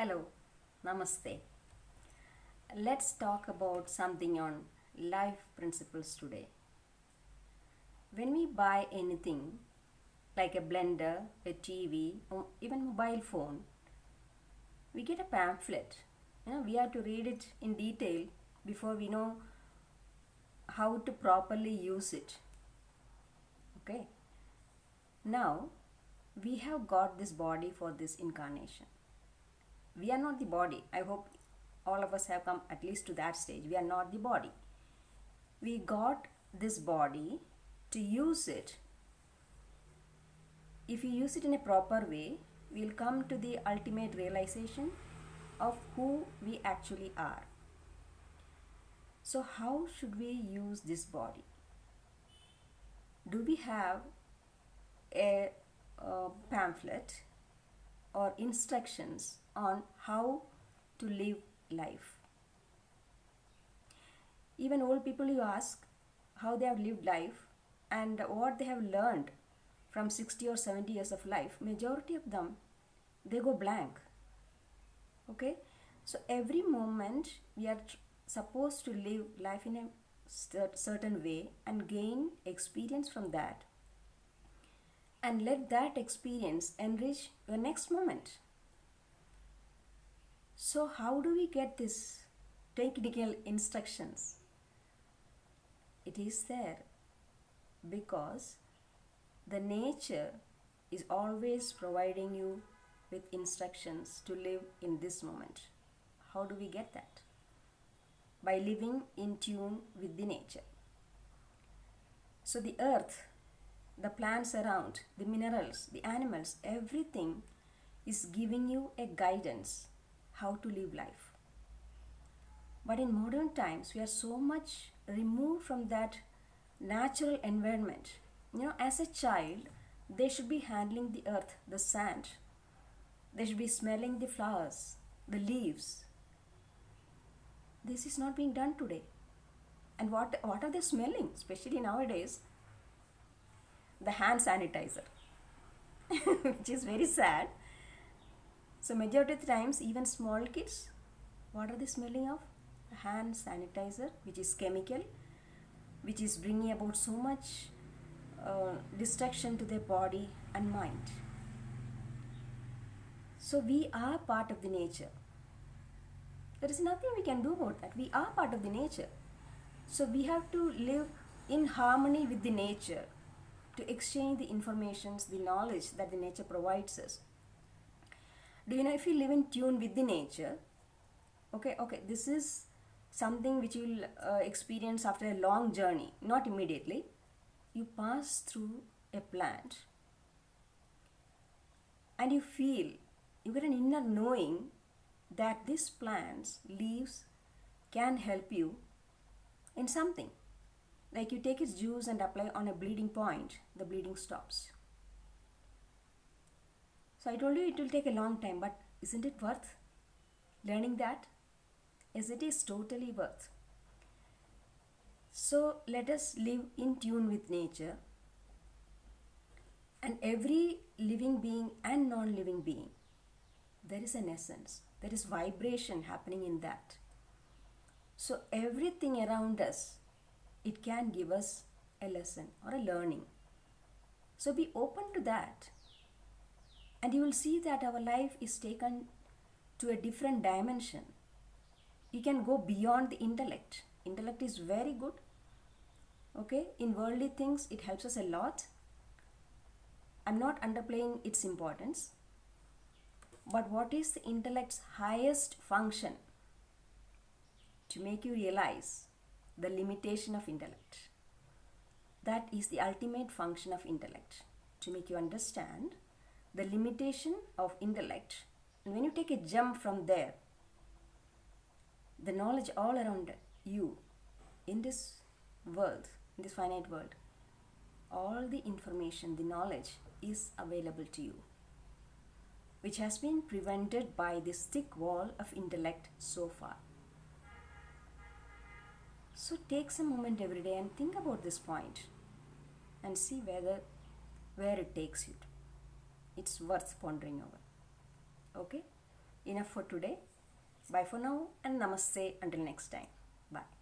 Hello, Namaste. Let's talk about something on life principles today. When we buy anything like a blender, a TV, or even mobile phone, we get a pamphlet. We have to read it in detail before we know how to properly use it. Okay. Now, we have got this body for this incarnation. We are not the body. I hope all of us have come at least to that stage. We are not the body. We got this body to use it. If we use it in a proper way, we'll come to the ultimate realization of who we actually are. So, how should we use this body? Do we have a pamphlet or instructions on how to live life? Even old people, you ask how they have lived life and what they have learned from 60 or 70 years of life, majority of them, they go blank. Okay, so every moment we are supposed to live life in a certain way and gain experience from that, and let that experience enrich your next moment. So how do we get this technical instructions? It is there because the nature is always providing you with instructions to live in this moment. How do we get that? By living in tune with the nature. So the earth, the plants around, the minerals, the animals, everything is giving you a guidance how to live life. But in modern times, we are so much removed from that natural environment. As a child, they should be handling the earth, the sand. They should be smelling the flowers, the leaves. This is not being done today. And what are they smelling? Especially nowadays, the hand sanitizer, which is very sad. So majority of the times, even small kids, what are they smelling of? Hand sanitizer, which is chemical, which is bringing about so much destruction to their body and mind. So we are part of the nature. There is nothing we can do about that. We are part of the nature. So we have to live in harmony with the nature to exchange the informations, the knowledge that the nature provides us. Do you know, if you live in tune with the nature, okay, this is something which you will experience after a long journey, not immediately. You pass through a plant and you feel, you get an inner knowing that this plant's leaves can help you in something. Like you take its juice and apply on a bleeding point, the bleeding stops. So I told you it will take a long time, but isn't it worth learning that? Yes, it is totally worth. So let us live in tune with nature, and every living being and non-living being, there is an essence, there is vibration happening in that. So everything around us, it can give us a lesson or a learning. So be open to that, and you will see that our life is taken to a different dimension. You can go beyond the intellect. Intellect is very good. Okay, in worldly things it helps us a lot. I'm not underplaying its importance. But what is the intellect's highest function? To make you realize the limitation of intellect. That is the ultimate function of intellect. To make you understand the limitation of intellect. And when you take a jump from there, the knowledge all around you in this world, in this finite world, all the information, the knowledge is available to you, which has been prevented by this thick wall of intellect so far. So take some moment every day and think about this point and see where it takes you to. It's worth pondering over. Okay? enough for today. Bye for now and namaste until next time. Bye.